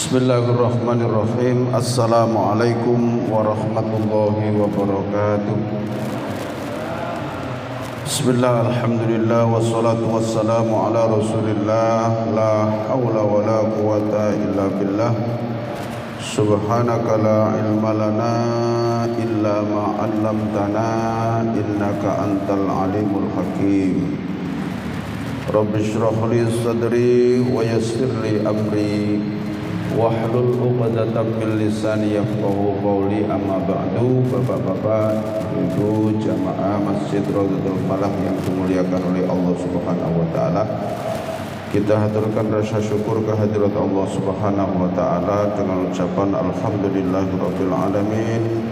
Bismillahirrahmanirrahim. Assalamualaikum warahmatullahi wabarakatuh. Bismillah, alhamdulillah, wassalatu wassalamu ala rasulillah. La hawla wa la quwata illa billah. Subhanaka la ilma lana illa ma 'allamtana innaka antal alimul hakim. Rabbi shrah li sadri wa yassir li amri wahlul 'uqdatam min lisani yafqahu qawli. Amma ba'du. Bapak-bapak, ibu jamaah Masjid Raudhatul Falah yang dimuliakan oleh Allah Subhanahu wa taala, kita haturkan rasa syukur kehadirat Allah Subhanahu wa taala dengan ucapan alhamdulillahirabbil alamin.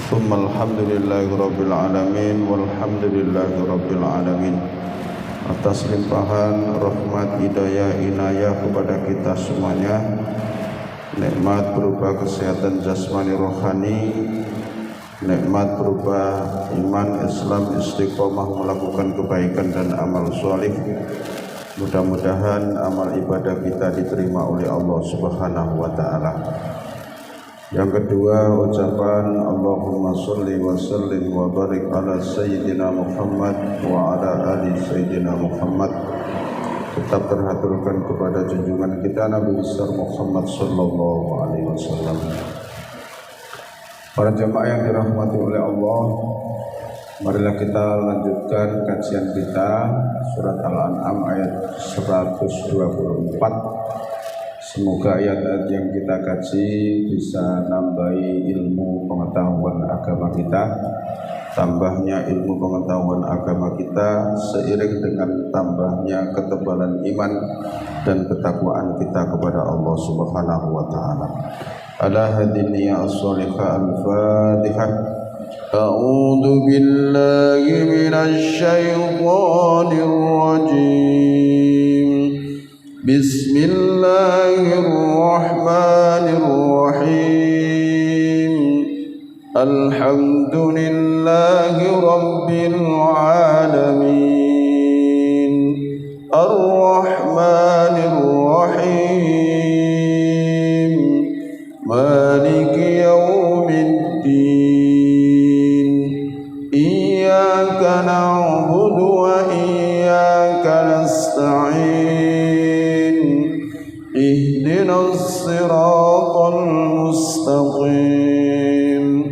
Tsumma alhamdulillahirabbil alamin walhamdulillahirabbil alamin. Atas limpahan rahmat, hidayah, inayah kepada kita semuanya, nikmat berupa kesehatan jasmani rohani, nikmat berupa iman, Islam, istiqomah melakukan kebaikan dan amal soleh. Mudah-mudahan amal ibadah kita diterima oleh Allah Subhanahu wa taala. Yang kedua, ucapan Allahumma sholli wa sallim wa barik ala sayyidina Muhammad wa ala ali sayyidina Muhammad, tetap terhaturkan kepada junjungan kita Nabi besar Muhammad sallallahu alaihi wasallam. Para jemaah yang dirahmati oleh Allah, marilah kita lanjutkan kajian kita surat Al-An'am ayat 124. Semoga ayat-ayat yang kita kaji bisa nambahi ilmu pengetahuan agama kita. Tambahnya ilmu pengetahuan agama kita seiring dengan tambahnya ketebalan iman dan ketakwaan kita kepada Allah Subhanahu wa taala. Ala hadini ya as-salihah al-Fatihah. A'udzu billahi minasy syaithanir rajim. Bismillahirrahmanirrahim. Alhamdulillahi rabbil alamin. Ar-Rahmanir Rahim. Maliki yaumiddin. Iyyaka na'budu wa iyyaka nasta'in. Ihdinas siratal mustaqim.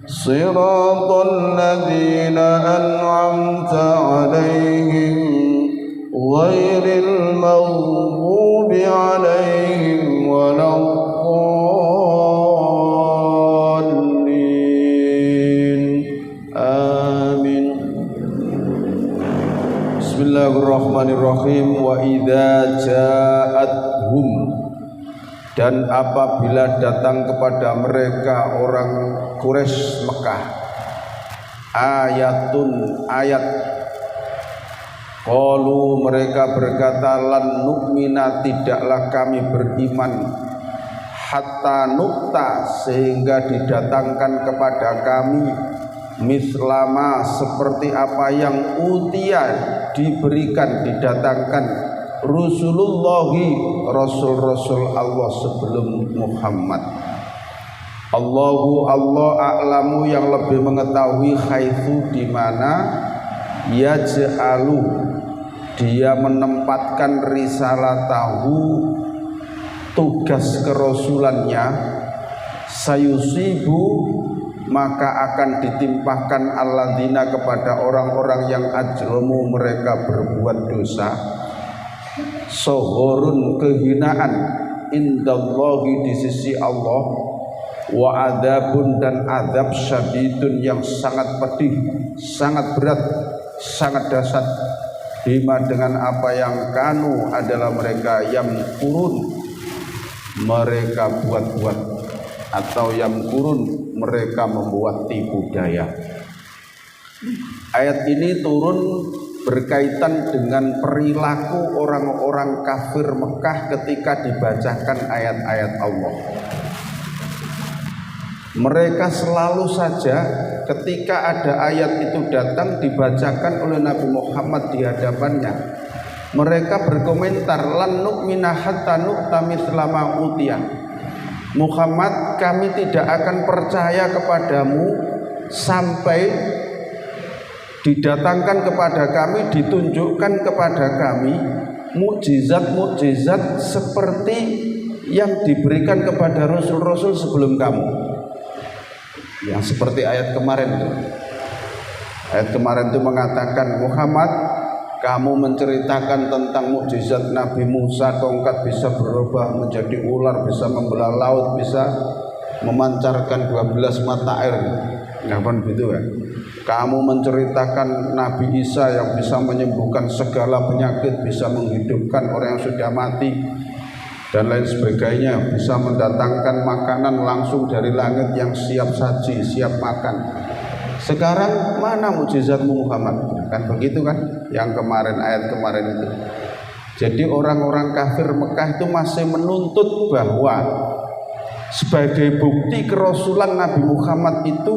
Siratal ladzina an'amta 'alaihim ghairil maghdubi 'alaihim waladdallin. Amin. Bismillahirrahmanirrahim. Wa idza ja'athum, dan apabila datang kepada mereka orang Quraisy Mekah ayatun ayat, qalu mereka berkata lan nu'mina, tidaklah kami beriman, hatta nukta, sehingga didatangkan kepada kami, mislama, seperti apa yang utia, diberikan, didatangkan, Rasulullahi, Rasul-Rasul Allah sebelum Muhammad. Allahu, Allah a'lamu, yang lebih mengetahui, haitsu, di mana, yaj'alu, dia menempatkan risalatahu, tugas kerasulannya, sayusibu, maka akan ditimpahkan alladzina, kepada orang-orang yang ajramu, mereka berbuat dosa, sohorun, kehinaan, indallahi, di sisi Allah, wa adzabun, dan azab, syadidun, yang sangat pedih, sangat berat, sangat dahsyat, bima, dengan apa yang kanu, adalah mereka, yang kurun, mereka buat-buat, atau yang kurun, mereka membuat tipu daya. Ayat ini turun berkaitan dengan perilaku orang-orang kafir Mekah ketika dibacakan ayat-ayat Allah. Mereka selalu saja ketika ada ayat itu datang dibacakan oleh Nabi Muhammad di hadapannya, mereka berkomentar lan nu'mina hatta nu'ta mislama utiyah. Muhammad, kami tidak akan percaya kepadamu sampai didatangkan kepada kami, ditunjukkan kepada kami mukjizat-mukjizat seperti yang diberikan kepada rasul-rasul sebelum kamu. Yang seperti ayat kemarin itu. Ayat kemarin itu mengatakan, Muhammad, kamu menceritakan tentang mukjizat Nabi Musa, tongkat bisa berubah menjadi ular, bisa membelah laut, bisa memancarkan 12 mata air. Ngapain gitu kan? Kamu menceritakan Nabi Isa yang bisa menyembuhkan segala penyakit, bisa menghidupkan orang yang sudah mati dan lain sebagainya, bisa mendatangkan makanan langsung dari langit yang siap saji, siap makan. Sekarang mana mukjizatmu Muhammad? Kan begitu kan? Yang kemarin, ayat kemarin itu. Jadi orang-orang kafir Mekah itu masih menuntut bahwa sebagai bukti kerasulan Nabi Muhammad itu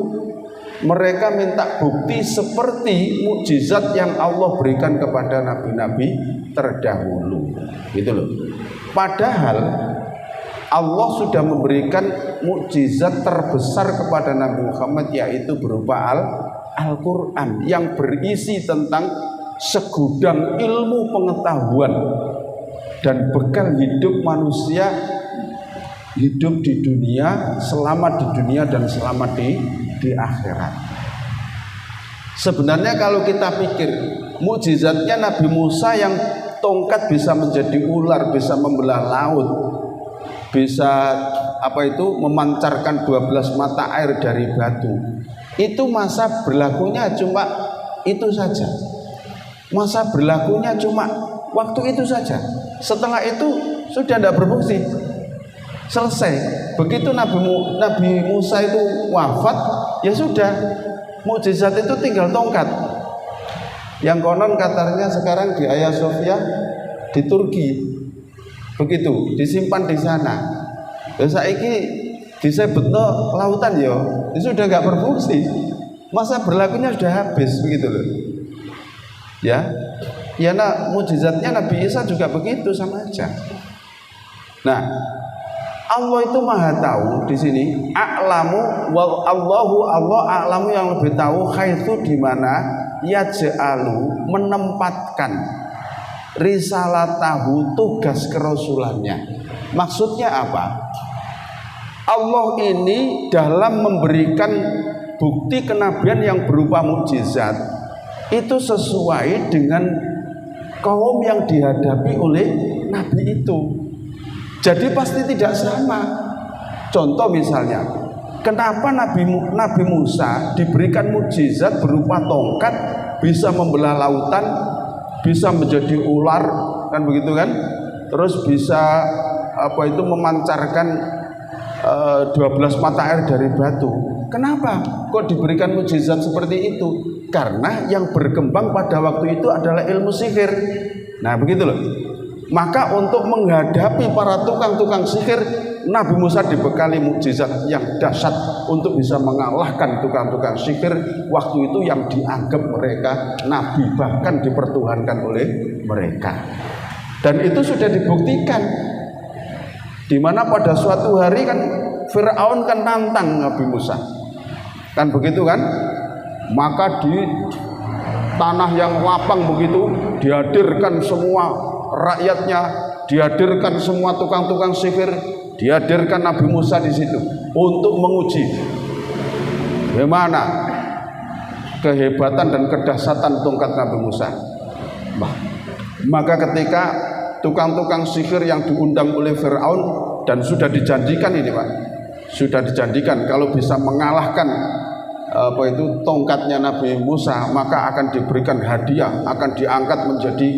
mereka minta bukti seperti mukjizat yang Allah berikan kepada nabi-nabi terdahulu. Gitu loh. Padahal Allah sudah memberikan mukjizat terbesar kepada Nabi Muhammad, yaitu berupa Al-Quran yang berisi tentang segudang ilmu pengetahuan dan bekal hidup manusia, hidup di dunia, selamat di dunia dan selamat di akhirat. Sebenarnya kalau kita pikir mukjizatnya Nabi Musa yang tongkat bisa menjadi ular, bisa membelah laut, bisa memancarkan 12 mata air dari batu, itu masa berlakunya cuma itu saja. Masa berlakunya cuma waktu itu saja. Setelah itu sudah tidak berfungsi, selesai. Begitu Nabi Musa itu wafat, ya sudah, mukjizat itu tinggal tongkat. Yang konon katanya sekarang di Hagia Sophia di Turki, begitu disimpan di sana. Ya saiki disebutno lautan ya, itu sudah nggak berfungsi. Masa berlakunya sudah habis, begitu loh. Ya, mukjizatnya Nabi Isa juga begitu, sama aja. Nah, Allah itu maha tahu di sini. A'lamu wal Allah a'lamu yang lebih tahu haitsu di mana yaj'alu menempatkan risalatahu tugas kerasulannya. Maksudnya apa? Allah ini dalam memberikan bukti kenabian yang berupa mukjizat itu sesuai dengan kaum yang dihadapi oleh nabi itu. Jadi pasti tidak sama. Contoh misalnya, kenapa Nabi Musa diberikan mukjizat berupa tongkat, bisa membelah lautan, bisa menjadi ular, kan begitu kan? Terus bisa memancarkan 12 mata air dari batu. Kenapa kok diberikan mukjizat seperti itu? Karena yang berkembang pada waktu itu adalah ilmu sihir. Nah begitu loh. Maka untuk menghadapi para tukang-tukang sihir, Nabi Musa dibekali mukjizat yang dahsyat untuk bisa mengalahkan tukang-tukang sihir waktu itu yang dianggap mereka nabi, bahkan dipertuhankan oleh mereka. Dan itu sudah dibuktikan, di mana pada suatu hari kan Firaun kan nantang Nabi Musa, kan begitu kan? Maka di tanah yang lapang begitu dihadirkan semua rakyatnya, dihadirkan semua tukang-tukang sihir, dihadirkan Nabi Musa di situ untuk menguji bagaimana kehebatan dan kedahsyatan tongkat Nabi Musa. Maka ketika tukang-tukang sihir yang diundang oleh Firaun dan sudah dijanjikan ini Pak, sudah dijanjikan kalau bisa mengalahkan tongkatnya Nabi Musa, maka akan diberikan hadiah, akan diangkat menjadi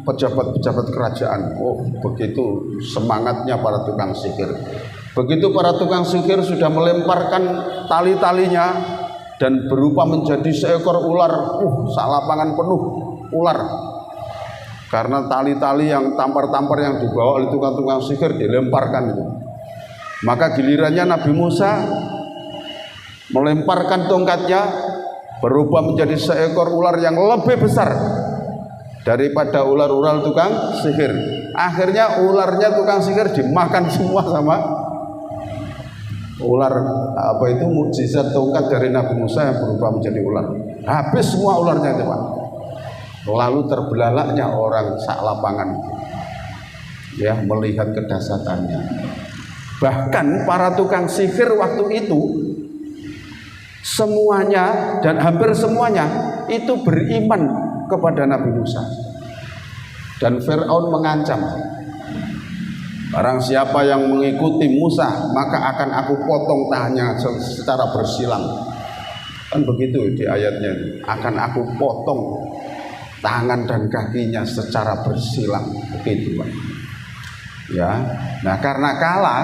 pejabat-pejabat kerajaan. Oh, begitu semangatnya para tukang sihir. Begitu para tukang sihir sudah melemparkan tali-talinya dan berupa menjadi seekor ular, salapangan penuh ular. Karena tali-tali yang tampar-tampar yang dibawa oleh tukang-tukang sihir dilemparkan itu. Maka gilirannya Nabi Musa melemparkan tongkatnya, berubah menjadi seekor ular yang lebih besar daripada ular-ular tukang sihir. Akhirnya ularnya tukang sihir dimakan semua sama ular apa itu mukjizat tongkat dari Nabi Musa yang berubah menjadi ular. Habis semua ularnya itu Pak. Lalu terbelalaknya orang sak lapangan ya melihat kedahsyatannya. Bahkan para tukang sihir waktu itu semuanya dan hampir semuanya itu beriman kepada Nabi Musa. Dan Fir'aun mengancam, barang siapa yang mengikuti Musa maka akan aku potong tangannya secara bersilang. Kan begitu di ayatnya, akan aku potong tangan dan kakinya secara bersilang, begitu Pak. Ya, nah karena kalah,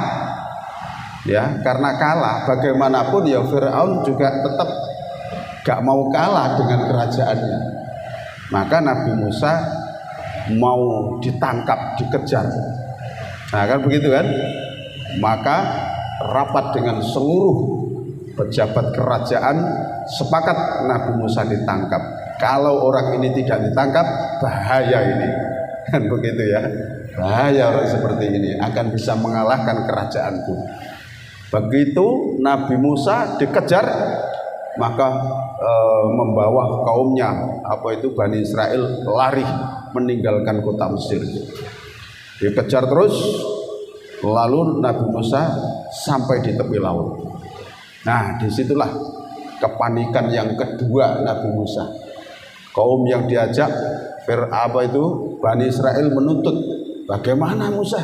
bagaimanapun ya Fir'aun juga tetap gak mau kalah dengan kerajaannya. Maka Nabi Musa mau ditangkap, dikejar. Nah kan begitu kan? Maka rapat dengan seluruh pejabat kerajaan sepakat Nabi Musa ditangkap. Kalau orang ini tidak ditangkap, bahaya ini. Kan begitu ya. Bahaya orang seperti ini akan bisa mengalahkan kerajaanku. Begitu Nabi Musa dikejar, maka membawa kaumnya Bani Israel lari meninggalkan kota Mesir. Dikejar terus, lalu Nabi Musa sampai di tepi laut. Nah, disitulah kepanikan yang kedua Nabi Musa. Kaum yang diajak Bani Israel menuntut, bagaimana Musa?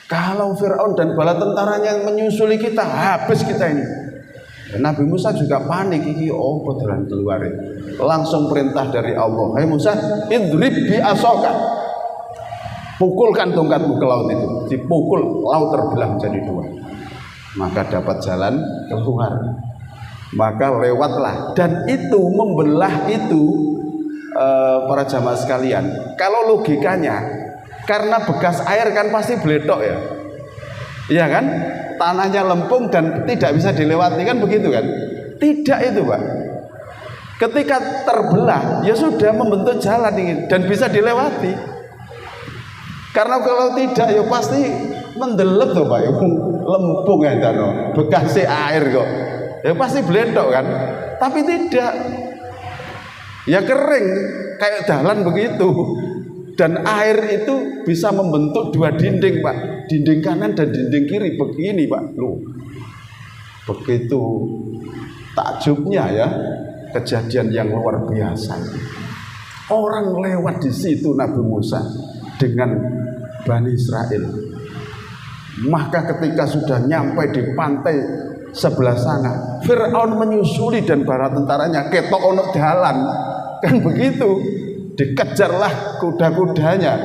Kalau Fir'aun dan bala tentaranya menyusuli kita, habis kita ini. Dan Nabi Musa juga panik, iki beneran keluar. Langsung perintah dari Allah, hai Musa, idrib bi asoka, pukulkan tongkatmu ke laut itu. Dipukul, laut terbelah menjadi dua. Maka dapat jalan keluar. Maka lewatlah. Dan itu membelah itu para jamaah sekalian, kalau logikanya, karena bekas air kan pasti bledok ya, iya kan, tanahnya lempung dan tidak bisa dilewati, kan begitu kan? Tidak itu Pak. Ketika terbelah ya sudah membentuk jalan ini dan bisa dilewati. Karena kalau tidak ya pasti mendelep tuh Pak, lempung ya dano, bekas air kok, ya pasti bledok kan. Tapi tidak. Ya kering kayak jalan begitu. Dan air itu bisa membentuk dua dinding Pak, dinding kanan dan dinding kiri begini Pak. Loh, begitu takjubnya ya, kejadian yang luar biasa. Orang lewat di situ Nabi Musa dengan Bani Israel. Maka ketika sudah nyampe di pantai sebelah sana, Fir'aun menyusuli dan bala tentaranya ketok ono dalan. Kan begitu, dikejarlah kuda-kudanya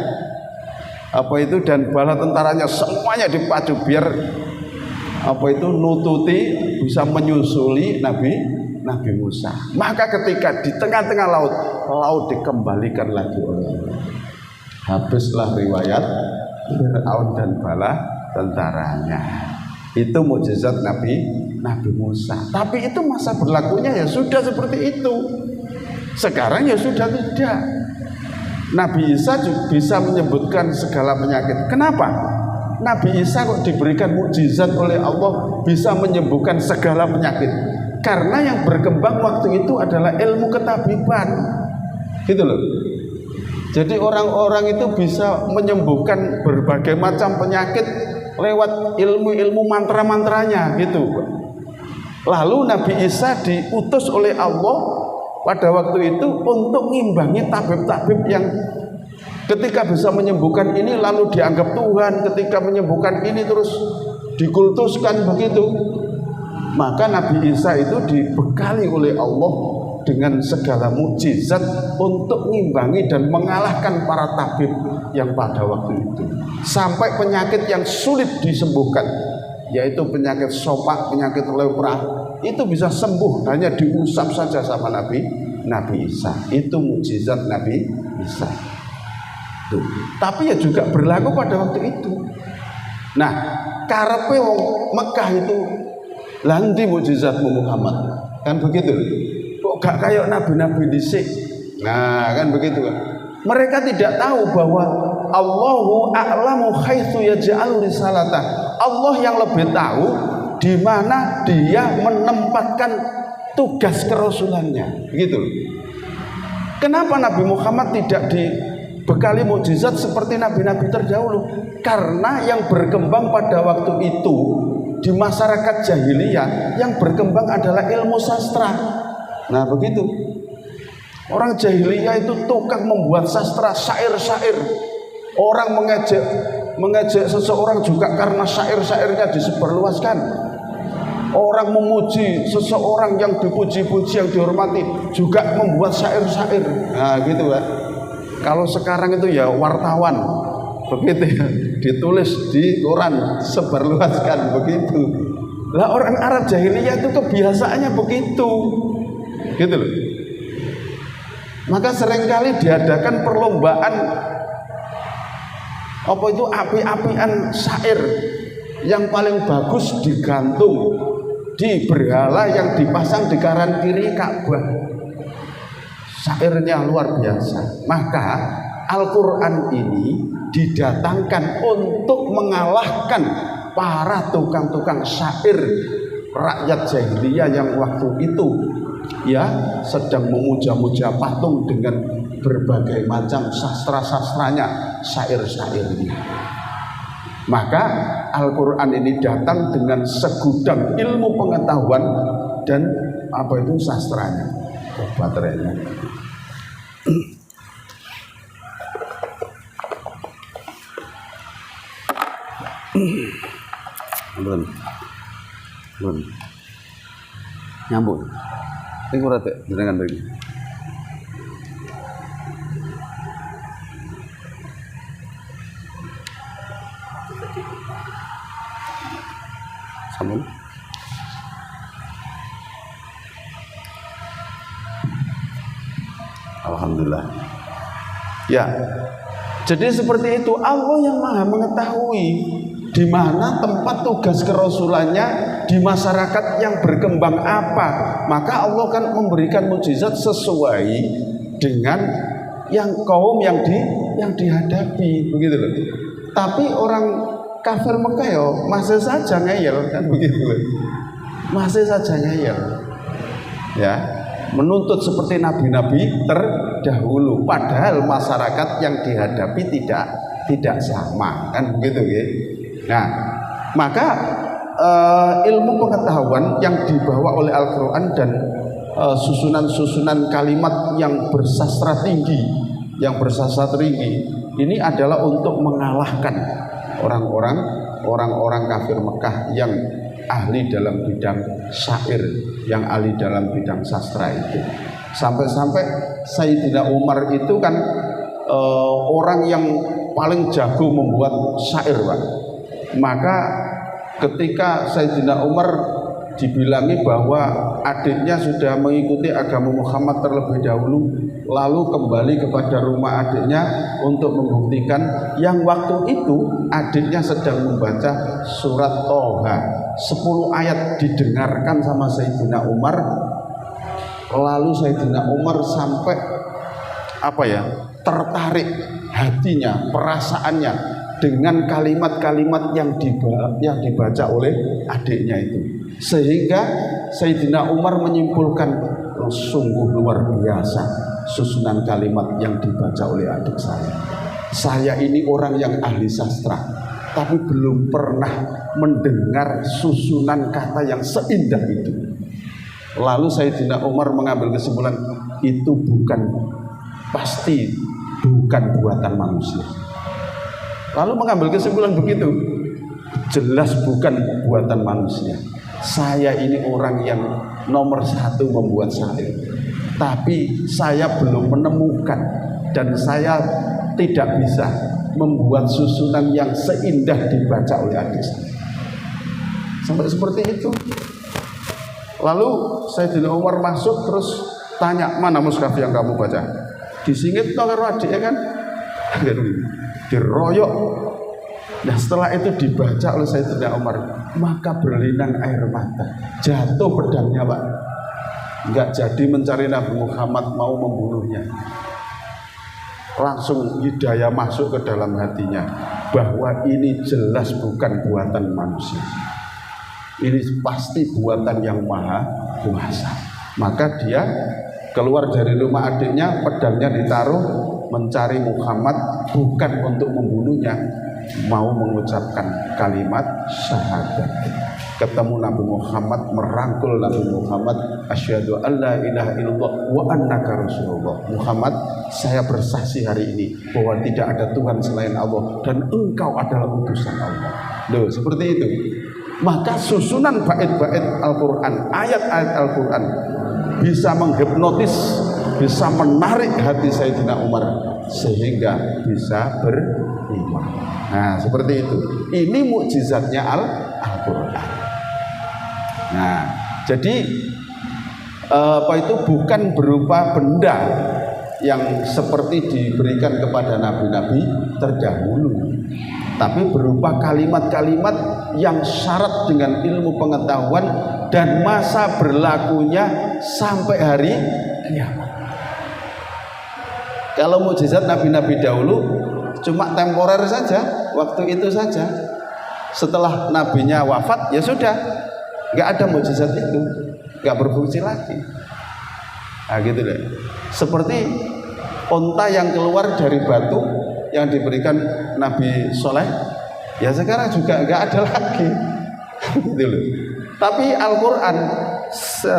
dan bala tentaranya semuanya dipacu biar nututi bisa menyusuli Nabi Musa. Maka ketika di tengah-tengah laut dikembalikan lagi oleh Allah. Habislah riwayat Fir'aun dan bala tentaranya. Itu mukjizat Nabi Musa. Tapi itu masa berlakunya ya sudah seperti itu. Sekarang ya sudah tidak. Nabi Isa juga bisa menyebutkan segala penyakit. Kenapa? Nabi Isa kok diberikan mukjizat oleh Allah bisa menyembuhkan segala penyakit? Karena yang berkembang waktu itu adalah ilmu ketabiban. Gitu loh. Jadi orang-orang itu bisa menyembuhkan berbagai macam penyakit lewat ilmu-ilmu mantra-mantranya gitu. Lalu Nabi Isa diutus oleh Allah pada waktu itu untuk ngimbangi tabib-tabib yang ketika bisa menyembuhkan ini lalu dianggap Tuhan, ketika menyembuhkan ini terus dikultuskan begitu. Maka Nabi Isa itu dibekali oleh Allah dengan segala mukjizat untuk ngimbangi dan mengalahkan para tabib yang pada waktu itu. Sampai penyakit yang sulit disembuhkan, yaitu penyakit sopak, penyakit lepra, itu bisa sembuh hanya diusap saja sama Nabi Isa. Itu mukjizat Nabi Isa. Tuh. Tapi ya juga berlaku pada waktu itu. Nah, karepe wong Mekah itu lanti mukjizatmu Muhammad. Kan begitu. Kok gak kayak nabi-nabi dhisik. Nah, kan begitu kan. Mereka tidak tahu bahwa Allahu a'lamu haitsu yaj'alu risalatah. Allah yang lebih tahu di mana dia menempatkan tugas kerasulannya. Begitu. Kenapa Nabi Muhammad tidak dibekali mukjizat seperti nabi-nabi terdahulu? Karena yang berkembang pada waktu itu di masyarakat jahiliyah, yang berkembang adalah ilmu sastra. Nah begitu. Orang jahiliyah itu tukang membuat sastra, syair-syair. Orang mengejek seseorang juga karena syair-syairnya disebarluaskan. Orang memuji seseorang yang dipuji-puji, yang dihormati, juga membuat syair-syair. Nah gitu kan. Kalau sekarang itu ya wartawan, begitu ya, ditulis di koran, sebarluaskan, begitu. Lah orang Arab jahiliyah itu kebiasaannya begitu, gitu loh. Maka seringkali diadakan perlombaan apa itu api-apian syair, yang paling bagus digantung di berhala yang dipasang di kanan kiri Ka'bah. Syairnya luar biasa. Maka Al-Quran ini didatangkan untuk mengalahkan para tukang-tukang syair rakyat jahiliyah yang waktu itu ya sedang memuja-muja patung dengan berbagai macam sastra-sastranya, syair-syairnya. Maka Al-Quran ini datang dengan segudang ilmu pengetahuan dan apa itu sastranya, baterainya. Belum nyambung. Ini kurang deh, dengan begini. Sambung. Alhamdulillah. Ya, jadi seperti itu. Allah yang Maha mengetahui di mana tempat tugas kerasulannya di masyarakat yang berkembang apa. Maka Allah kan memberikan mukjizat sesuai dengan yang kaum yang dihadapi, begitu loh. Tapi orang kafir Mekah ya masih saja ngeyel, kan begitu loh. Masih saja ngeyel. Ya, menuntut seperti nabi-nabi terdahulu, padahal masyarakat yang dihadapi tidak sama, kan begitu ya. Nah, maka ilmu pengetahuan yang dibawa oleh Al-Quran dan susunan-susunan kalimat yang bersastra tinggi, ini adalah untuk mengalahkan orang-orang kafir Mekah yang ahli dalam bidang syair, yang ahli dalam bidang sastra itu. Sampai-sampai Sayyidina Umar itu kan orang yang paling jago membuat syair, Pak. Maka ketika Sayyidina Umar dibilangi bahwa adiknya sudah mengikuti agama Muhammad terlebih dahulu, lalu kembali kepada rumah adiknya untuk membuktikan yang waktu itu adiknya sedang membaca surat Toha, 10 ayat didengarkan sama Sayyidina Umar. Lalu Sayyidina Umar sampai tertarik hatinya, perasaannya dengan kalimat-kalimat yang dibaca oleh adiknya itu, sehingga Sayyidina Umar menyimpulkan, sungguh luar biasa susunan kalimat yang dibaca oleh adik saya. Saya ini orang yang ahli sastra, tapi belum pernah mendengar susunan kata yang seindah itu. Lalu Sayyidina Umar mengambil kesimpulan, itu pasti bukan buatan manusia. Lalu mengambil kesimpulan begitu, jelas bukan buatan manusia. Saya ini orang yang nomor 1 membuat syair, tapi saya belum menemukan dan saya tidak bisa membuat susunan yang seindah dibaca oleh adik saya. Sampai seperti itu. Lalu Sayyidina Umar masuk terus tanya, mana mushaf yang kamu baca? Disingit karo adiknya kan? Diroyok. Nah setelah itu dibaca oleh Sayyidina Umar, maka berlinang air mata, jatuh pedangnya, Pak. Enggak jadi mencari Nabi Muhammad, mau membunuhnya. Langsung hidayah masuk ke dalam hatinya bahwa ini jelas bukan buatan manusia. ini pasti buatan yang maha kuasa. Maka dia keluar dari rumah adiknya, pedangnya ditaruh, mencari Muhammad bukan untuk membunuhnya, mau mengucapkan kalimat syahadat. Ketemu Nabi Muhammad, merangkul Nabi Muhammad, asyhadu an la ilaha illallah wa annaka rasulullah. Muhammad, saya bersaksi hari ini bahwa tidak ada Tuhan selain Allah dan engkau adalah utusan Allah. Loh, seperti itu. Maka susunan bait-bait Al-Quran, ayat-ayat Al-Quran bisa menghipnotis, bisa menarik hati Sayyidina Umar sehingga bisa beriman. Nah, seperti itu. Ini mukjizatnya Al-Quran. Nah, jadi apa itu bukan berupa benda yang seperti diberikan kepada nabi-nabi terdahulu, tapi berupa kalimat-kalimat yang syarat dengan ilmu pengetahuan dan masa berlakunya sampai hari kiamat. Kalau mukjizat nabi-nabi dahulu cuma temporer saja, waktu itu saja. Setelah nabinya wafat ya sudah, nggak ada mukjizat itu, nggak berfungsi lagi. Nah gitu deh. Seperti onta yang keluar dari batu yang diberikan Nabi Soleh, ya sekarang juga nggak ada lagi. Gitu loh. Tapi Al-Quran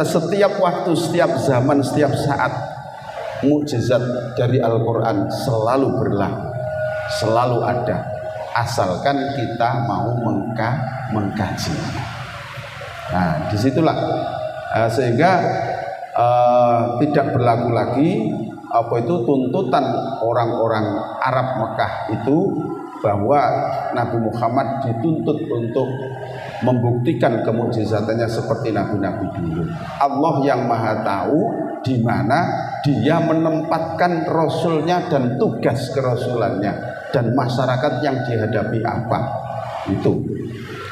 setiap waktu, setiap zaman, setiap saat mukjizat dari Al-Quran selalu berlaku, selalu ada, asalkan kita mau mengkaji. Nah disitulah sehingga tidak berlaku lagi apa itu tuntutan orang-orang Arab Mekah itu bahwa Nabi Muhammad dituntut untuk membuktikan kemukjizatannya seperti nabi-nabi dulu. Allah yang maha tahu di mana dia menempatkan rasulnya dan tugas kerasulannya dan masyarakat yang dihadapi apa itu.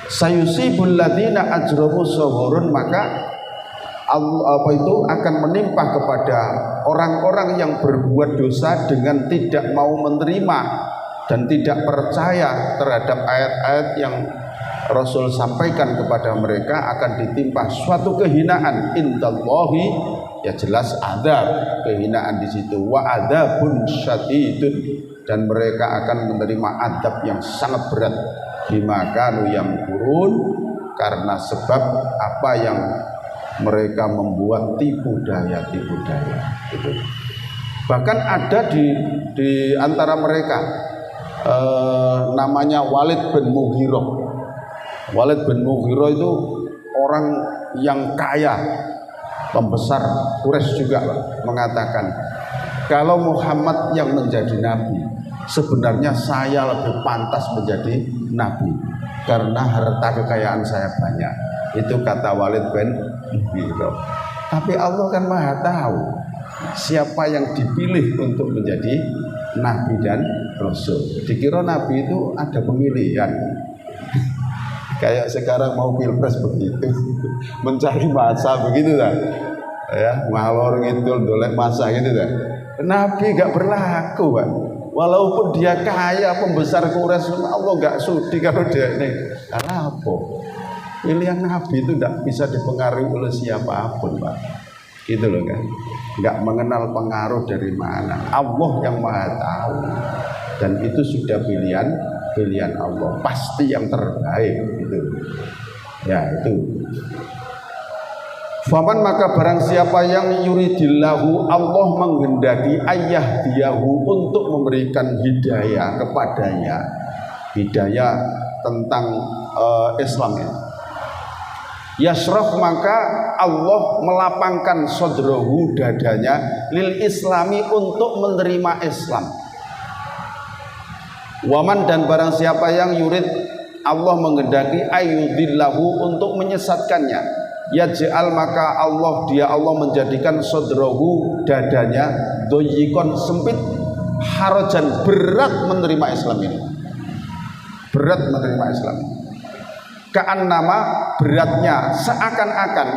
Sayusibul ladzina ajramu saghurun, maka apa itu akan menimpa kepada orang-orang yang berbuat dosa dengan tidak mau menerima dan tidak percaya terhadap ayat-ayat yang Rasul sampaikan kepada mereka, akan ditimpa suatu kehinaan indallahi, ya jelas azab, kehinaan di situ, wa adzabun syadidun, dan mereka akan menerima azab yang sangat berat bima kanu yang kurun, karena sebab apa yang mereka membuat tipu daya itu. Bahkan ada di antara mereka namanya Walid bin Mughirah. Walid bin Mughirah itu orang yang kaya, pembesar Quraisy juga, mengatakan kalau Muhammad yang menjadi nabi, sebenarnya saya lebih pantas menjadi nabi karena harta kekayaan saya banyak. Itu kata Walid bin Mughirah. Tapi Allah kan maha tahu siapa yang dipilih untuk menjadi nabi dan rasul. Dikira nabi itu ada pemilihan. Kayak sekarang mau pilpres begitu, mencari masa begitu lah, ya ngalor ngidul dolek masa gitu lah. Nabi gak berlaku, Pak. Walaupun dia kaya, pembesar Quraisy, Allah gak sudi kalau dia ini. Karena apa? Pilihan Nabi itu tidak bisa dipengaruhi oleh siapapun, Pak. Gitu loh kan? Gak mengenal pengaruh dari mana. Allah yang maha tahu, dan itu sudah pilihan Allah, pasti yang terbaik itu. Ya itu. Faman, maka barang siapa yang yuridillahu, Allah menghendaki ayah diahu, untuk memberikan hidayah kepadanya, hidayah tentang Islam ini. Yasraf, maka Allah melapangkan sodrohu, dadanya, lil islami, untuk menerima Islam. Waman, dan barang siapa yang yurid, Allah menghendaki ayyudillahu, untuk menyesatkannya, yaj'al, maka Allah menjadikan sodrohu, dadanya, doyikon, sempit, harajan, berat menerima Islam ini, berat menerima Islam. Ka'annama, beratnya seakan-akan,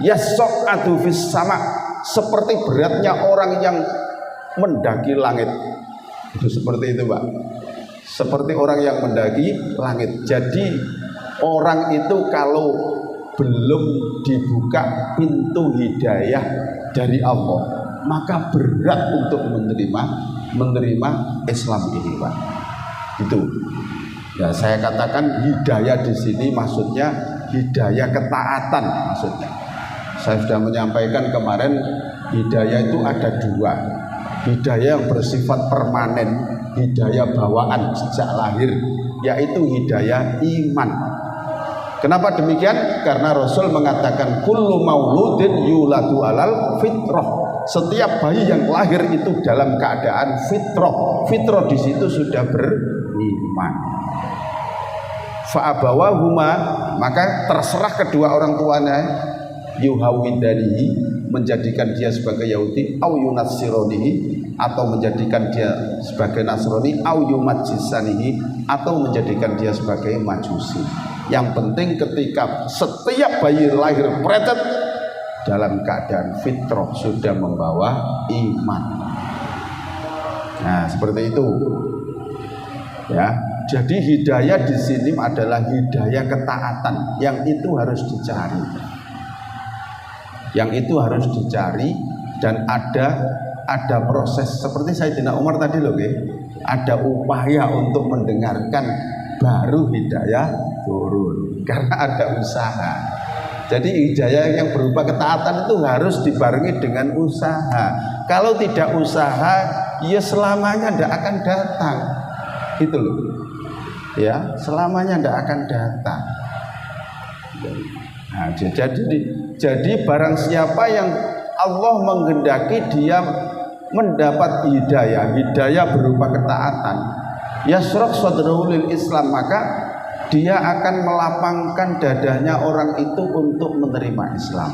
yas'adu fis sama, seperti beratnya orang yang mendaki langit. Itu seperti itu, Pak. Seperti orang yang mendaki langit. Jadi orang itu kalau belum dibuka pintu hidayah dari Allah, maka berat untuk menerima Islam ini, Pak. Itu. Ya, saya katakan hidayah di sini maksudnya hidayah ketaatan maksudnya. Saya sudah menyampaikan kemarin hidayah itu ada dua. Hidayah yang bersifat permanen, hidayah bawaan sejak lahir, yaitu hidayah iman. Kenapa demikian? Karena Rasul mengatakan kullu mauludin yuladu alal fitrah. Setiap bayi yang lahir itu dalam keadaan fitrah. Fitrah di situ sudah beriman. Fa'abawahuma, maka terserah kedua orang tuanya yuhawidanihi, menjadikan dia sebagai Yahudi, au yunassironihi, atau menjadikan dia sebagai Nasrani, au yumajjisanihi, atau menjadikan dia sebagai Majusi. Yang penting ketika setiap bayi lahir pretet dalam keadaan fitrah sudah membawa iman. Nah, seperti itu. Ya, jadi hidayah di sini adalah hidayah ketaatan, yang itu harus dicari. Yang itu harus dicari dan ada proses seperti Sayyidina Umar tadi loh, ada upaya untuk mendengarkan baru hidayah turun karena ada usaha. Jadi hidayah yang berupa ketaatan itu harus dibarengi dengan usaha. Kalau tidak usaha, ya selamanya tidak akan datang. Gitu loh. Ya, selamanya tidak akan datang. Nah, jadi barang siapa yang Allah menghendaki dia mendapat hidayah berupa ketaatan, yasraq sadrahu lil Islam, maka dia akan melapangkan dadanya orang itu untuk menerima Islam.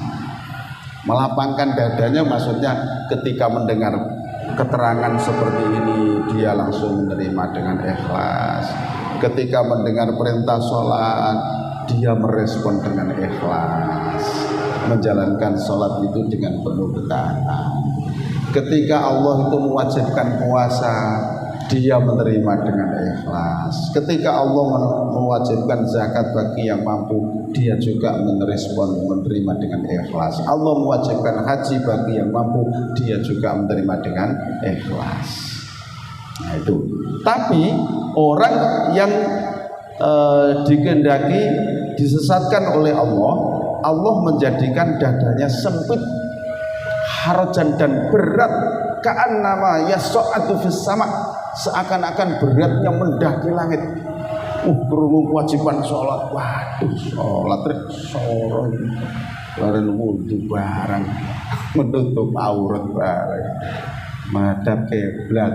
Melapangkan dadanya maksudnya ketika mendengar keterangan seperti ini dia langsung menerima dengan ikhlas. Ketika mendengar perintah sholat dia merespon dengan ikhlas, menjalankan sholat itu dengan penuh ketaatan. Ketika Allah itu mewajibkan puasa, dia menerima dengan ikhlas. Ketika Allah mewajibkan zakat bagi yang mampu, dia juga menerima dengan ikhlas. Allah mewajibkan haji bagi yang mampu, dia juga menerima dengan ikhlas. Nah itu. Tapi orang yang dikehendaki disesatkan oleh Allah, Allah menjadikan dadanya sempit, harajan dan berat, ka'annama yas'adu fis sama', seakan-akan beratnya mendaki langit. Krungu kewajiban sholat, waduh sholat soro bareng wudu barang, menutup aurat barang, menghadap kiblat,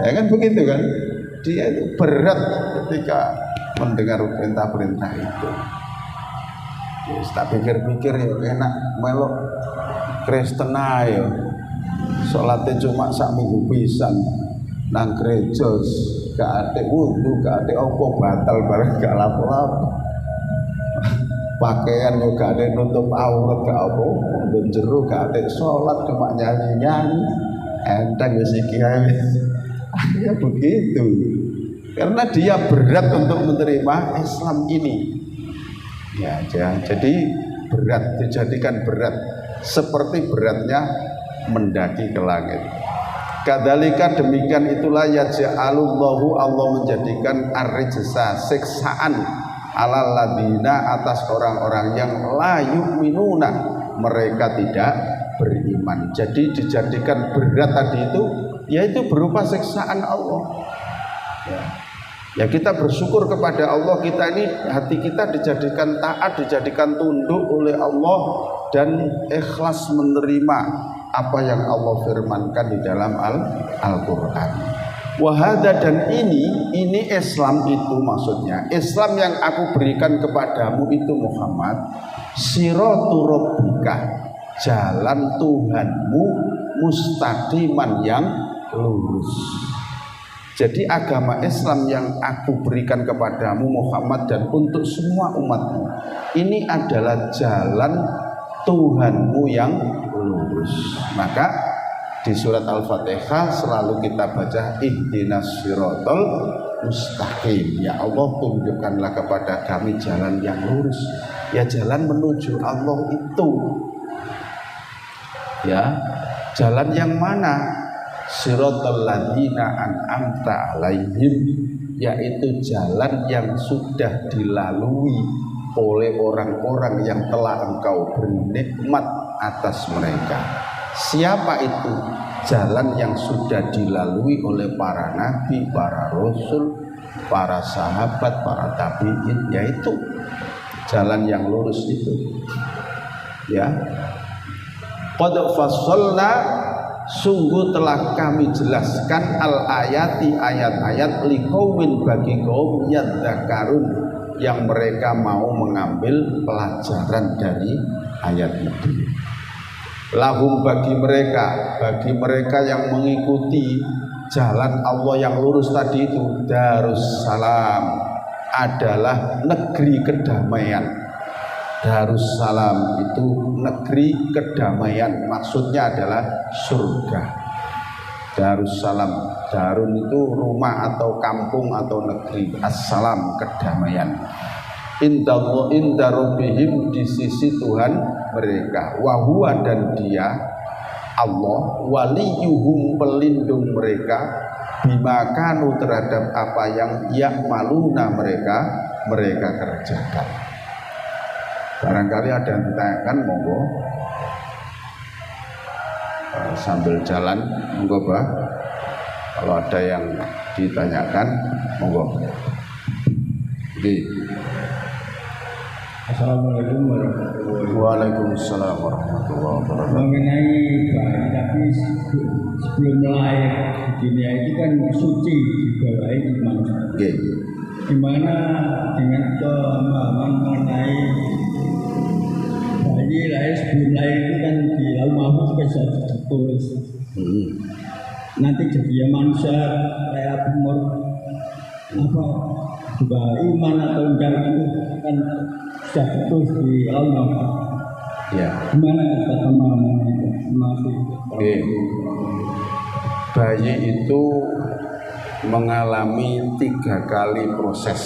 ya kan begitu kan? Dia itu berat ketika mendengar perintah-perintah itu. Tak pikir-pikir ya enak melok Kristen ayo, sholatnya cuma sak minggu pisan nang gereja, gak ada wudu, gak ada apa, batal bareng gak lapo-lapo. Pakaian juga ada nutup aurat gak apa, dan jero gak ada sholat cuma nyanyi-nyanyi, enteng ya sih kiai. Ya begitu, karena dia berat untuk menerima Islam ini. Ya, jadi berat, dijadikan berat seperti beratnya mendaki ke langit. Kadzalika demikian itulah yaj'alullahu, Allah menjadikan ar-rijsa, siksaan alal ladina, atas orang-orang yang la yu'minuna, mereka tidak beriman. Jadi dijadikan berat tadi itu yaitu berupa siksaan Allah. Ya kita bersyukur kepada Allah, kita ini hati kita dijadikan taat, dijadikan tunduk oleh Allah dan ikhlas menerima apa yang Allah firmankan di dalam Al-Quran. Wahada, dan ini Islam itu maksudnya Islam yang aku berikan kepadamu itu Muhammad, siratu rabbika, jalan Tuhanmu, mustaqiman, yang lurus. Jadi agama Islam yang aku berikan kepadamu Muhammad dan untuk semua umatmu, ini adalah jalan Tuhanmu yang lurus. Maka di surat Al-Fatihah selalu kita baca ihdinas siratal mustaqim. Ya Allah, tunjukkanlah kepada kami jalan yang lurus. Ya jalan menuju Allah itu. Ya, jalan yang mana? Siratal ladzina an'amta 'alaihim, yaitu jalan yang sudah dilalui oleh orang-orang yang telah Engkau beri nikmat atas mereka. Siapa itu? Jalan yang sudah dilalui oleh para nabi, para rasul, para sahabat, para tabi'in, yaitu jalan yang lurus itu. Ya. Qad fassalna, sungguh telah kami jelaskan al-ayati, ayat-ayat liqaumin, bagi kaum yadzakarun, yang mereka mau mengambil pelajaran dari ayat itu. Lahum, bagi mereka yang mengikuti jalan Allah yang lurus tadi itu, Darussalam adalah negeri kedamaian. Darussalam itu negeri kedamaian, maksudnya adalah surga. Darussalam, darun itu rumah atau kampung atau negeri, assalam kedamaian. Inda rabbihim, di sisi Tuhan mereka, wa huwa, dan dia Allah, waliyuhum, pelindung mereka, bima kanu, terhadap apa yang ya'maluna mereka kerjakan. Barangkali ada yang ditanyakan, monggo sambil jalan, monggo Pak. Kalau ada yang ditanyakan, monggo. Oke. Assalamualaikum warahmatullahi wabarakatuh. Waalaikumsalam warahmatullahi wabarakatuh. Mengenai bayi, tapi sebelum lahir di dunia itu kan suci, dibawahi iman. Oke. Gimana dengan pemahaman mengenai bayi lahir, sebelum lahir itu kan di Lauh Mahfuz sudah ditulis. Nanti jadi manusia kayak umur apa juga iman atau enggak itu kan sudah ditulis di Lauh Mahfuz. Ya. Gimana kata pemahaman itu? Oke. Bayi itu mengalami 3 kali proses.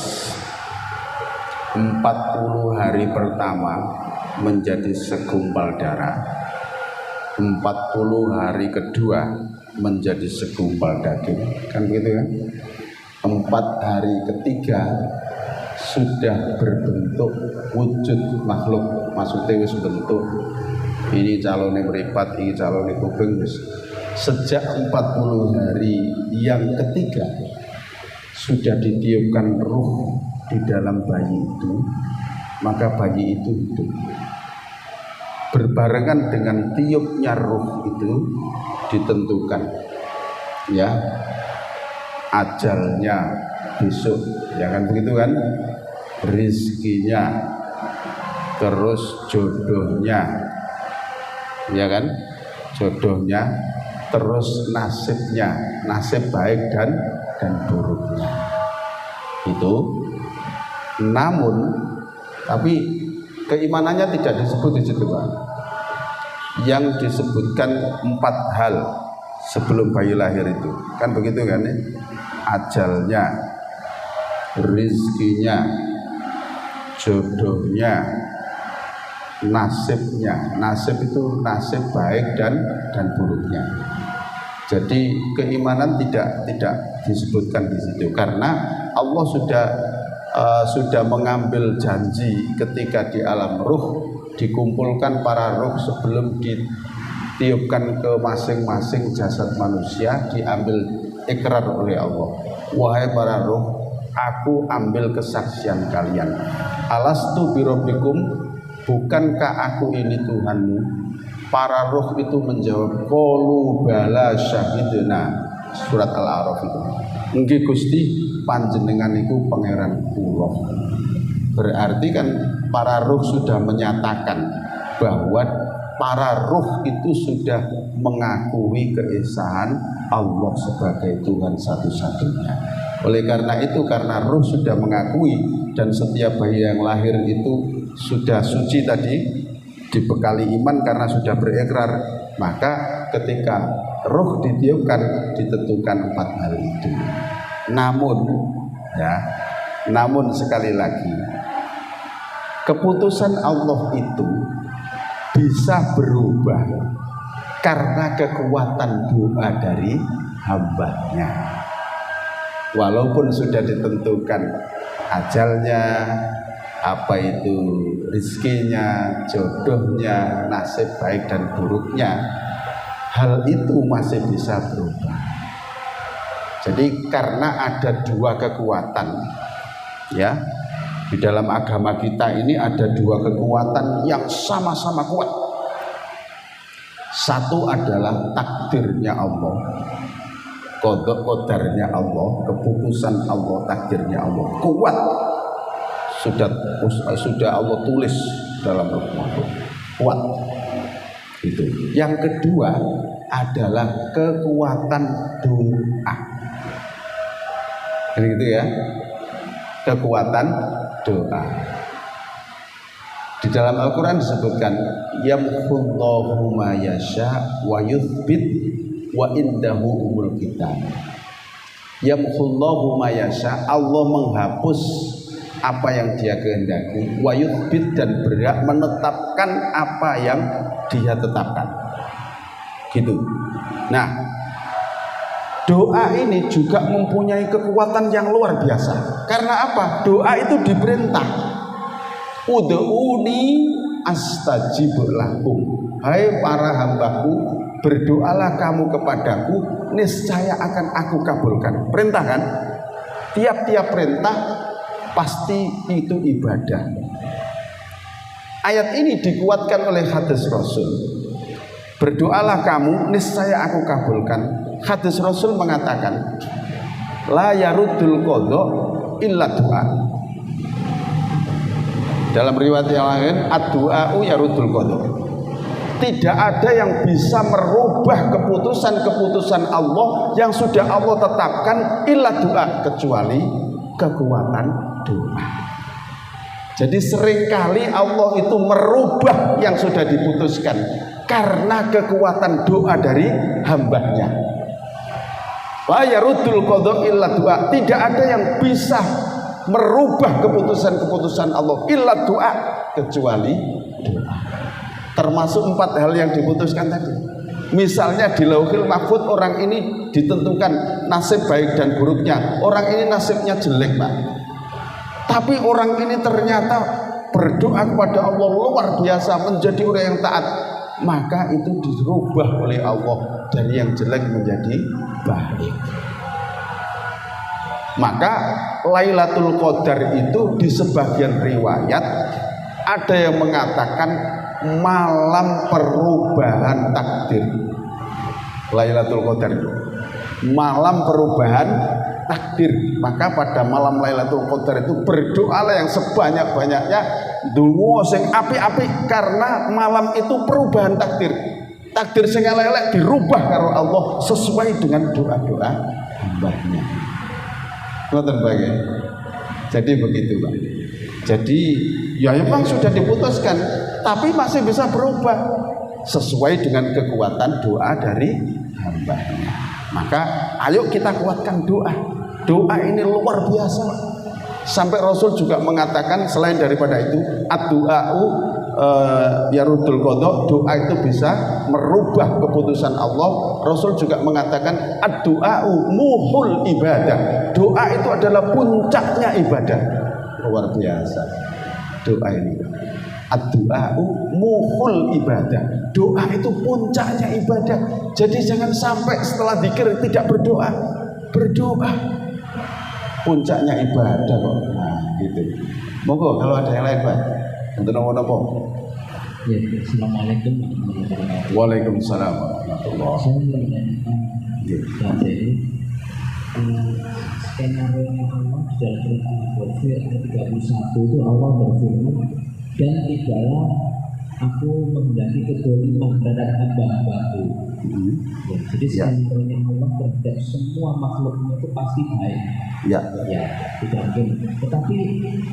40 hari pertama menjadi segumpal darah, 40 hari kedua menjadi segumpal daging, kan begitu kan? 4 hari ketiga sudah berbentuk wujud makhluk, maksudnya wis bentuk ini calonnya meripat, ini calonnya kuping. Sejak 40 hari yang ketiga sudah ditiupkan ruh di dalam bayi itu, maka bayi itu hidup. Berbarengan dengan tiupnya ruh itu ditentukan ya ajalnya besok, ya kan begitu kan, rizkinya, terus jodohnya, ya kan, jodohnya, terus nasibnya, nasib baik dan buruknya itu. Namun tapi keimanannya tidak disebut di situ Pak. Yang disebutkan 4 hal sebelum bayi lahir itu, kan begitu kan ya? Ajalnya, rizkinya, jodohnya, nasibnya. Nasib itu nasib baik dan buruknya. Jadi keimanan tidak disebutkan di situ karena Allah sudah mengambil janji ketika di alam ruh dikumpulkan para ruh sebelum ditiupkan ke masing-masing jasad manusia, diambil ikrar oleh Allah. Wahai para ruh, aku ambil kesaksian kalian. Alastu birabbikum, bukankah aku ini Tuhanmu? Para ruh itu menjawab, qalu bala syahidna. Surat Al-A'raf itu. Nggih Gusti, panjenengan iku pangeran kula. Berarti kan para ruh sudah menyatakan bahwa para ruh itu sudah mengakui keesahan Allah sebagai Tuhan satu-satunya. Oleh karena itu, karena ruh sudah mengakui dan setiap bayi yang lahir itu sudah suci tadi, dibekali iman karena sudah berikrar, maka ketika ruh ditiupkan ditentukan 4 hal itu. Namun sekali lagi Keputusan Allah itu bisa berubah karena kekuatan doa dari hambanya. Walaupun sudah ditentukan ajalnya, apa itu rizkinya, jodohnya, nasib baik dan buruknya, hal itu masih bisa berubah. Jadi karena ada dua kekuatan, ya, di dalam agama kita ini ada dua kekuatan yang sama-sama kuat. Satu adalah takdirnya Allah, qada qadarnya Allah, keputusan Allah, takdirnya Allah kuat. Sudah Allah tulis dalam Lauh Mahfuz, kuat. Itu. Yang kedua adalah kekuatan doa. Jadi gitu ya, kekuatan doa. Di dalam Al-Quran disebutkan yamhullahu ma yasha wa yuthbit wa indahu umul kitab. Yamhullahu ma yasha, Allah menghapus apa yang Dia kehendaki, wa yuthbit, dan berhak menetapkan apa yang Dia tetapkan. Gitu. Nah, doa ini juga mempunyai kekuatan yang luar biasa. Karena apa? Doa itu diperintah. Ud'uni astajib lakum. Hai para hambaku, berdoalah kamu kepadaku, niscaya akan aku kabulkan. Perintah kan? Tiap-tiap perintah pasti itu ibadah. Ayat ini dikuatkan oleh hadis Rasul. Berdoalah kamu, niscaya aku kabulkan. Hadis Rasul mengatakan, la yaruddul qadha illa doa. Dalam riwayat yang lain, ad-du'a'u yaruddul qadha. Tidak ada yang bisa merubah keputusan-keputusan Allah yang sudah Allah tetapkan illa doa, kecuali kekuatan doa. Jadi seringkali Allah itu merubah yang sudah diputuskan karena kekuatan doa dari hambanya. La yaruddul qadha illa doa. Tidak ada yang bisa merubah keputusan-keputusan Allah illa doa, kecuali doa. Termasuk 4 hal yang diputuskan tadi. Misalnya di Lauhil Mahfuz, orang ini ditentukan nasib baik dan buruknya. Orang ini nasibnya jelek, Pak. Tapi orang ini ternyata berdoa kepada Allah luar biasa, menjadi orang yang taat. Maka itu dirubah oleh Allah dari yang jelek menjadi baik. Maka Lailatul Qadar itu di sebagian riwayat ada yang mengatakan malam perubahan takdir. Lailatul Qadar itu malam perubahan takdir. Maka pada malam Lailatul Qadar itu berdoalah yang sebanyak-banyaknya, dungo sing api-api, karena malam itu perubahan takdir. Takdir sing elek-elek dirubah karo Allah sesuai dengan doa-doa hambanya. Ngoten bae. Jadi begitu, Pak. Jadi ya memang sudah diputuskan, tapi masih bisa berubah sesuai dengan kekuatan doa dari hambanya. Maka ayo kita kuatkan doa. Doa ini luar biasa. Sampai Rasul juga mengatakan selain daripada itu, ad-du'a'u yaruddul qadha, doa itu bisa merubah keputusan Allah. Rasul juga mengatakan ad-du'a'u muhul ibadah. Doa itu adalah puncaknya ibadah. Luar biasa doa ini. Ad-du'a'u muhul ibadah. Doa itu puncaknya ibadah. Jadi jangan sampai setelah zikir tidak berdoa. Berdoa puncaknya ibadah kok. Nah, gitu. Monggo kalau ada yang lain, Pak. Untuk nopo-nopo. Ya, assalamualaikum warahmatullahi wabarakatuh. Waalaikumsalam warahmatullahi wabarakatuh. Jadi skenario Allah di dalam Quran Al-Ghafir ayat 31 itu Allah berfirman, dan tidaklah aku menghendaki kedoliman terhadap hamba-hambaku. Ya, jadi skenario Allah terhadap semua makhluknya itu pasti baik. Ya, tidak mungkin. Tetapi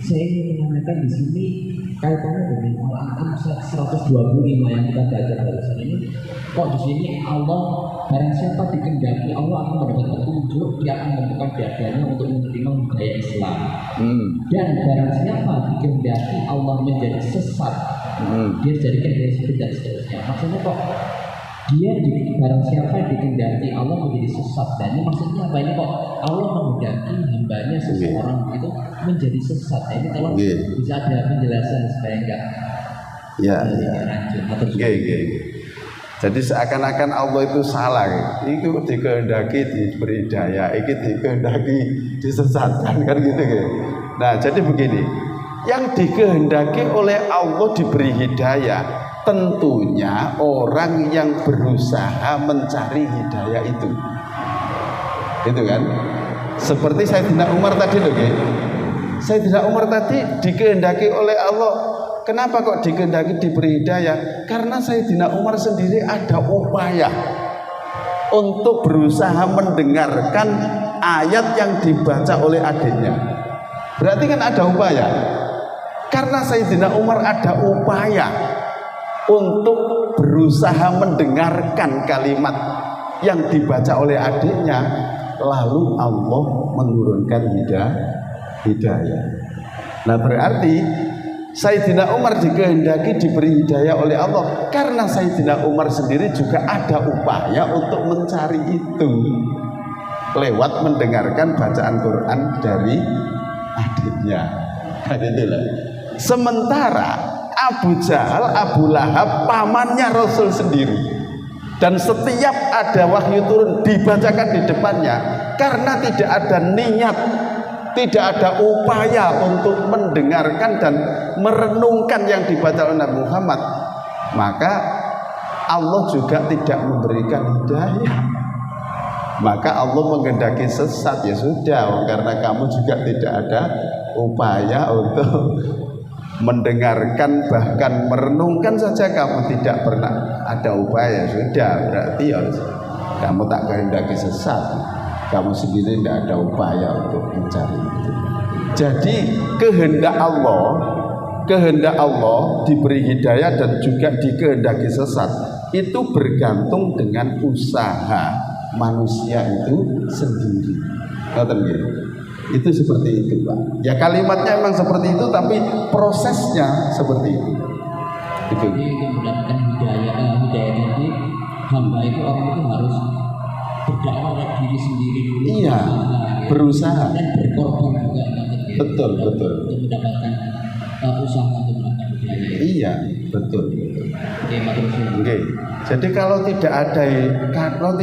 saya ingin menanyakan di sini kaitannya dengan Al-An'am 125 yang kita baca barusan ini. Kok di sini Allah barang siapa dikehendaki Allah akan mendapat petunjuk, dia akan membuka dadanya untuk menerima budaya Islam. Dan barang siapa dikehendaki Allah menjadi sesat, dia jadikan dari sesat dan seterusnya. Maksudnya kok dia barang siapa dikehendaki Allah menjadi sesat, dan ini maksudnya apa? Ini kok Allah menghendaki hambanya seseorang itu menjadi sesat. Ini tolong bisa ada penjelasan supaya enggak Jadi seakan-akan Allah itu salah. Itu dikehendaki diberi hidayah, itu dikehendaki disesatkan, kan gitu. Nah, jadi begini, yang dikehendaki oleh Allah diberi hidayah, tentunya orang yang berusaha mencari hidayah itu. Gitu kan? Seperti Sayyidina Umar tadi loh, Sayyidina Umar tadi dikehendaki oleh Allah. Kenapa kok dikehendaki diberi hidayah? Karena Sayyidina Umar sendiri ada upaya untuk berusaha mendengarkan ayat yang dibaca oleh adiknya. Berarti kan ada upaya. Karena Sayyidina Umar ada upaya untuk berusaha mendengarkan kalimat yang dibaca oleh adiknya, lalu Allah menurunkan hidayah. Nah, berarti Sayyidina Umar dikehendaki diberi hidayah oleh Allah karena Sayyidina Umar sendiri juga ada upaya untuk mencari itu lewat mendengarkan bacaan Quran dari adiknya. Sementara Abu Jahal, Abu Lahab pamannya Rasul sendiri, dan setiap ada wahyu turun dibacakan di depannya, karena tidak ada niat, tidak ada upaya untuk mendengarkan dan merenungkan yang dibaca oleh Nabi Muhammad, maka Allah juga tidak memberikan hidayah. Maka Allah menghendaki sesat, ya sudah, karena kamu juga tidak ada upaya untuk mendengarkan, bahkan merenungkan saja kamu tidak pernah ada upaya, sudah, berarti ya kamu tak kehendaki sesat. Kamu sendiri tidak ada upaya untuk mencari itu. Jadi kehendak Allah diberi hidayah dan juga dikehendaki sesat itu bergantung dengan usaha manusia itu sendiri. Itu seperti itu, Pak. Ya, kalimatnya memang seperti itu, tapi prosesnya seperti itu. Itu mendapatkan hidayah ini, hamba itu orang itu harus berdakwah oleh diri sendiri dulu. Iya, berusaha dan berkorban juga. Betul. Untuk mendapatkan usaha untuk mendapatkan hidayah. Iya, betul. Oke. Jadi kalau tidak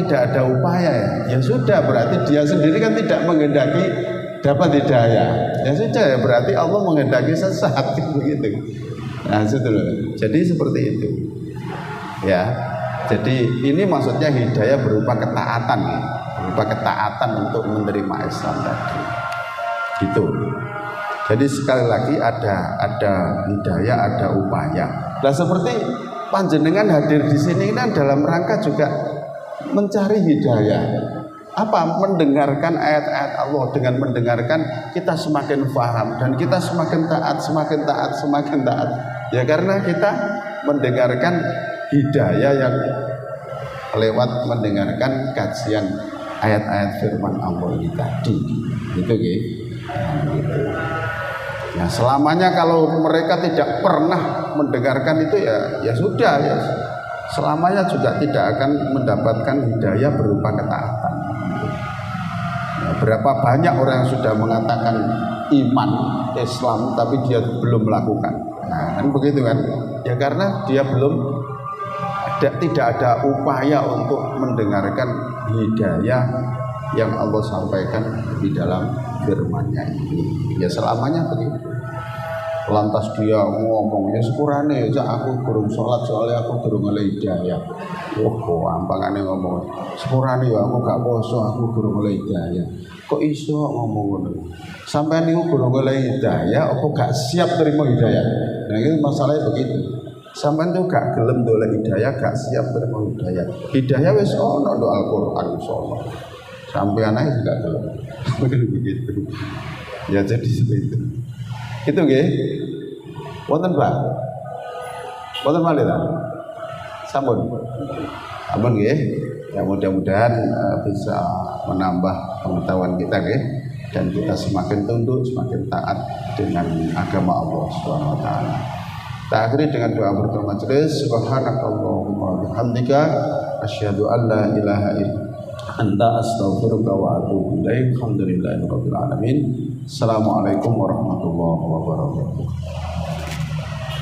ada upaya, ya sudah, berarti dia sendiri kan tidak menghendaki dapat hidayah. Ya sudah, ya berarti Allah menghendaki sesat, begitu. Nah, itu loh. Jadi seperti itu. Ya. Jadi ini maksudnya hidayah berupa ketaatan, untuk menerima Islam tadi. Gitu. Jadi sekali lagi ada hidayah, ada upaya. Nah, seperti panjenengan hadir di sini kan dalam rangka juga mencari hidayah. Apa? Mendengarkan ayat-ayat Allah. Dengan mendengarkan kita semakin paham dan kita semakin taat. Ya, karena kita mendengarkan hidayah yang lewat mendengarkan kajian ayat-ayat firman Allah ini tadi. Gitu, gitu. Nah, selamanya kalau mereka tidak pernah mendengarkan itu, ya sudah, ya selamanya juga tidak akan mendapatkan hidayah berupa ketaatan. Nah, berapa banyak orang yang sudah mengatakan iman Islam tapi dia belum melakukan. Nah, kan begitu kan? Ya karena dia tidak ada upaya untuk mendengarkan hidayah yang Allah sampaikan di dalam firman-Nya ini. Ya selamanya begitu. Lantas dia ngomong, ya sepurane ya aku durung sholat soalnya aku durung oleh hidayah. Ampangane ngomong, sepurane ya aku gak poso aku durung oleh hidayah. Kok iso ngomong ngono? Sampai niku durung oleh hidayah apa gak siap terima hidayah? Nah, itu masalahnya begitu. Sampai tuh gak gelem doleh hidayah, gak siap terima hidayah. Hidayah wis ono do Al-Qur'an insyaallah. Sampai anaknya juga gelem. Begitu. Ya jadi seperti itu. Itu nggih. Wonten Pak. Wonten malih ta? Sampun. Sampun nggih. Ya mudah-mudahan bisa menambah pengetahuan kita ya, dan kita semakin tunduk, semakin taat dengan agama Allah Subhanahu wa taala. Kita akhiri dengan doa berdoa majelis. Subhanakallahumma wa bihamdika asyhadu an la ilaha illa anta astaghfiruka wa atubu ilaik. Alhamdulillahirabbil alamin. Assalamualaikum warahmatullahi wabarakatuh.